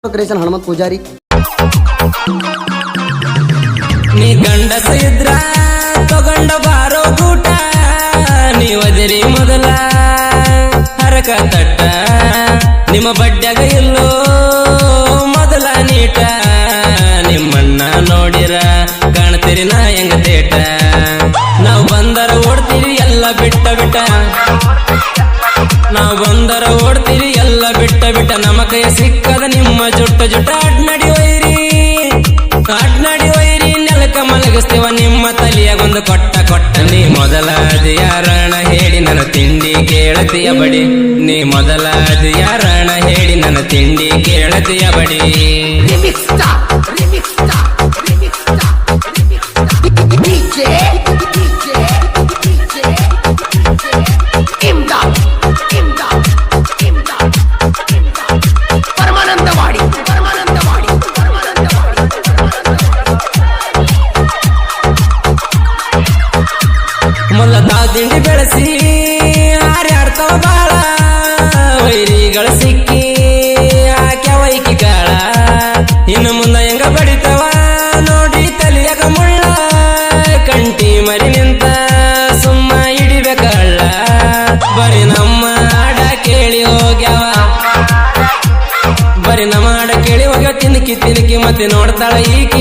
Creation Hanumanth Poojary. ನೀ ಗಂಡಸ ಇದ್ರ ತಗೊಂಡ ಬಾರೋ ಗೂಟ, ನೀವದಿರಿ ಮೊದಲ ಹರಕ ತಟ್ಟ, ನಿಮ್ಮ ಬಡ್ಡ್ಯಾಗ ಇಲ್ಲೋ ಮೊದಲ ನೀಟ, ನಿಮ್ಮಣ್ಣ ನೋಡಿರ ಕಾಣ್ತೀರಿ ನಾ ಹೆಂಗ ತೇಟ, ನಾವು ಬಂದರ ಓಡ್ತೀರಿ ಎಲ್ಲ ಬಿಟ್ಟ ಬಿಟ್ಟ, ನಾವು ಬಂದರ ಓಡ್ತೀರಿ ಎಲ್ಲ ಬಿಟ್ಟ ಬಿಟ್ಟ, ನಮ್ಮ ಕೈ ಸಿಕ್ಕದ ನಿಮ್ಮ ಜುಟ್ಟ ಜುಟ್ಟ ಅಡ್ನಡಿ ಒಯ್ರಿ ನೆಲಕ ಮಲಗಿಸ್ತೇವ ನಿಮ್ಮ ತಲಿಯಾಗೊಂದು ಕೊಟ್ಟ ಕೊಟ್ಟ. ನೀ ಮೊದಲಾದ ಯಾರಣ ಹೇಳಿ ನನ್ನ ತಿಂಡಿ ಕೇಳತಿಯ ಬಡಿ, ನೀ ಮೊದಲಾದ ಯಾರಣ ಹೇಳಿ ನನ್ನ ತಿಂಡಿ ಕೇಳತಿಯ ಬಡಿ. ಮೊದಲ ತಿಂಡಿ ಬೆಳೆಸಿ ಹಾರ್ಯಾಡ್ತಾವ ಬಾಳ, ವೈರಿಗಳ ಸಿಕ್ಕಿ ಆಕ್ಯ ವೈಕಿ ಕಾಳ, ಇನ್ನು ಮುಂದ ಹೆಂಗ ಬಡಿತಾವ ನೋಡಿ ತಲಿಯಾಗ ಮುಳ್ಳ, ಕಂಟಿ ಮರಿ ನಿಂತ ಸುಮ್ಮ ಹಿಡಿಬೇಕಳ್ಳ, ಬರೀ ನಮ್ಮ ಹಾಡ ಕೇಳಿ ಹೋಗ್ಯಾವ, ಬರೀ ನಮ್ಮ ಹಾಡ ಕೇಳಿ ಹೋಗ್ಯಾವ, ತಿನ್ಕಿ ತಿನ್ಕಿ ಮತ್ತೆ ನೋಡ್ತಾಳ ಈಕಿ